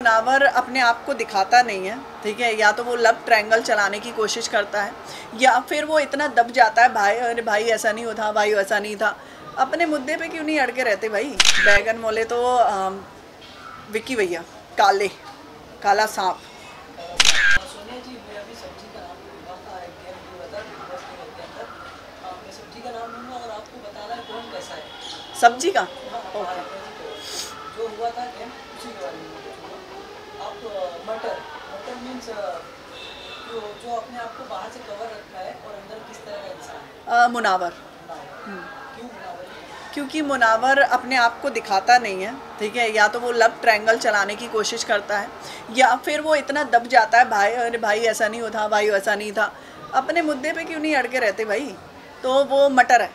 मुनावर अपने आप को दिखाता नहीं है, ठीक है। या तो वो लव ट्रायंगल चलाने की कोशिश करता है या फिर वो इतना दब जाता है, भाई अरे भाई ऐसा नहीं होता, भाई ऐसा नहीं था। अपने मुद्दे पे क्यों नहीं अड़के रहते भाई। बैगन मोले तो विक्की भैया, काले काला सांप। सोनिया जी, मैं अभी सब्जी का नाम लूँगा, एक गेम जो बता बिग बॉस के के अंदर मैं सब्जी का नाम लूँगा और आपको बताना है कौन कैसा है। सब्जी का हाँ, जो हुआ था गेम उसी के बारे में पूछूंगा। आप मटर मटर मीन्स जो अपने आप को बाहर से कवर रखा है और अंदर किस तरह का इंसान है? मुनावर। क्यों मुनावर? क्योंकि मुनावर अपने आप को दिखाता नहीं है, ठीक है। या तो वो लव ट्रायंगल चलाने की कोशिश करता है या फिर वो इतना दब जाता है, भाई अरे भाई ऐसा नहीं होता, भाई ऐसा नहीं था। अपने मुद्दे पे क्यों नहीं अड़के रहते भाई। तो वो मटर है।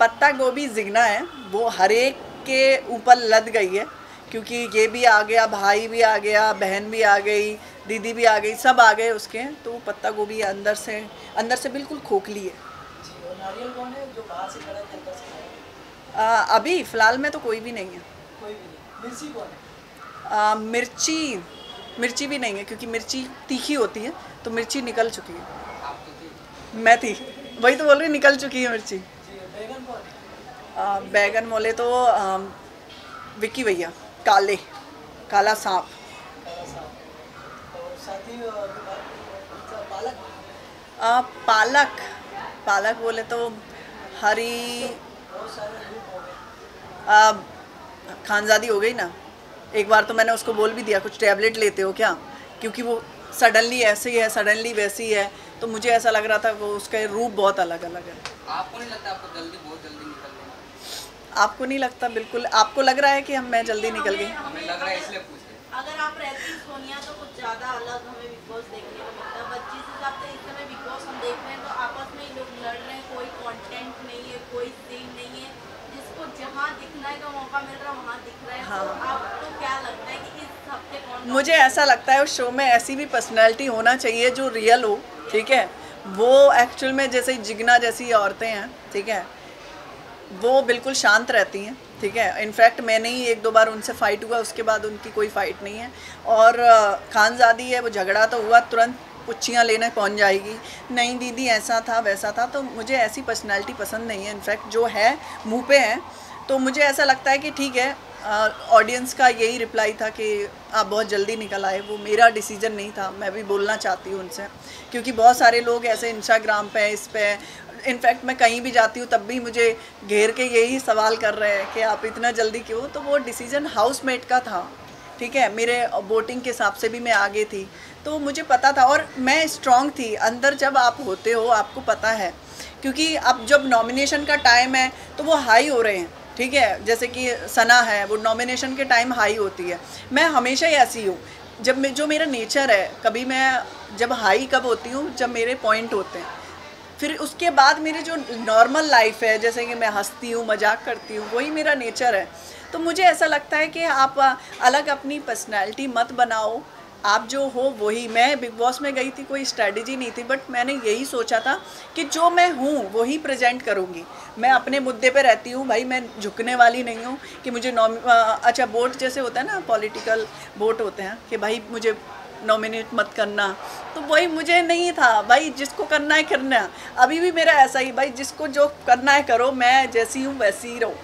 पत्ता गोभी जिगना है, वो हर एक के ऊपर लद गई है, क्योंकि ये भी आ गया, भाई भी आ गया, बहन भी आ गई, दीदी भी आ गई, सब आ गए उसके। तो पत्ता गोभी अंदर से बिल्कुल खोखली है। नारियल कौन है जो बाहर से खड़ा है अंदर से खड़ा है? अभी फ़िलहाल में तो कोई भी नहीं है। कोई भी नहीं। मिर्ची कौन है? मिर्ची भी नहीं है, क्योंकि मिर्ची तीखी होती है, तो मिर्ची निकल चुकी है। मैं थी, वही तो बोल रही, निकल चुकी है मिर्ची। बैगन कौन है? बैगन मोले तो विक्की भैया, काले काला सांप। और साथ ही पालक। पालक पालक बोले तो हरी बहुत सारे रूप हो गए। खानजादी हो गई ना। एक बार तो मैंने उसको बोल भी दिया, कुछ टैबलेट लेते हो क्या, क्योंकि वो सडनली ऐसी है, सडनली वैसी है। तो मुझे ऐसा लग रहा था वो उसका रूप बहुत अलग अलग है। आपको नहीं लगता आपको बहुत जल्दी निकल गया? आपको नहीं लगता? बिल्कुल आपको लग रहा है कि मैं जल्दी निकल गई। हमें लग रहा है इसलिए पूछ रहे। अगर आप रहती सोनिया तो कुछ ज़्यादा अलग हमें बिग बॉस देखने को मिलता है। बच्ची से हिसाब से इस समय बिग बॉस हम देख रहे हैं तो आपस में ही लोग लड़ रहे हैं, कोई कंटेंट नहीं है, कोई सीन नहीं है, जिसको जहाँ दिखने का मौका मिल रहा है वहाँ दिख रहा है। हाँ। तो आपको क्या लगता है कि इस हफ्ते कौन? मुझे ऐसा लगता है उस शो में ऐसी भी पर्सनैलिटी होना चाहिए जो रियल हो, ठीक है। वो एक्चुअल में जैसे जिगना जैसी औरतें हैं, ठीक है, वो बिल्कुल शांत रहती हैं, ठीक है। इनफैक्ट मैंने ही एक दो बार उनसे फ़ाइट हुआ, उसके बाद उनकी कोई फ़ाइट नहीं है। और खानजादी है, वो झगड़ा तो हुआ, तुरंत पुच्छियाँ लेने पहुंच जाएगी, नहीं दीदी ऐसा था वैसा था। तो मुझे ऐसी पर्सनैलिटी पसंद नहीं है। इनफैक्ट जो है मुंह पे है। तो मुझे ऐसा लगता है कि ठीक है, ऑडियंस का यही रिप्लाई था कि आप बहुत जल्दी निकल आए। वो मेरा डिसीजन नहीं था, मैं भी बोलना चाहती हूँ उनसे, क्योंकि बहुत सारे लोग ऐसे इंस्टाग्राम पे, इस पे, इनफैक्ट मैं कहीं भी जाती हूँ तब भी मुझे घेर के यही सवाल कर रहे हैं कि आप इतना जल्दी क्यों। तो वो डिसीजन हाउसमेट का था, ठीक है। मेरे वोटिंग के हिसाब से भी मैं आगे थी, तो मुझे पता था और मैं स्ट्रांग थी। अंदर जब आप होते हो आपको पता है, क्योंकि अब जब नॉमिनेशन का टाइम है तो वो हाई हो रहे हैं, ठीक है। जैसे कि सना है, वो नॉमिनेशन के टाइम हाई होती है। मैं हमेशा ही ऐसी हूँ, जो मेरा नेचर है। कभी मैं जब हाई कब होती हूँ, जब मेरे पॉइंट होते हैं। फिर उसके बाद मेरी जो नॉर्मल लाइफ है, जैसे कि मैं हंसती हूँ, मजाक करती हूँ, वही मेरा नेचर है। तो मुझे ऐसा लगता है कि आप अलग अपनी पर्सनैलिटी मत बनाओ, आप जो हो वही। मैं बिग बॉस में गई थी, कोई स्ट्रैटेजी नहीं थी, बट मैंने यही सोचा था कि जो मैं हूँ वही प्रेजेंट करूँगी। मैं अपने मुद्दे पे रहती हूँ भाई, मैं झुकने वाली नहीं हूँ कि मुझे अच्छा वोट जैसे होता है ना, पॉलिटिकल वोट होते हैं कि भाई मुझे नॉमिनेट मत करना, तो वही मुझे नहीं था भाई। जिसको करना है करना। अभी भी मेरा ऐसा ही भाई, जिसको जो करना है करो, मैं जैसी हूँ वैसी ही रहूँ।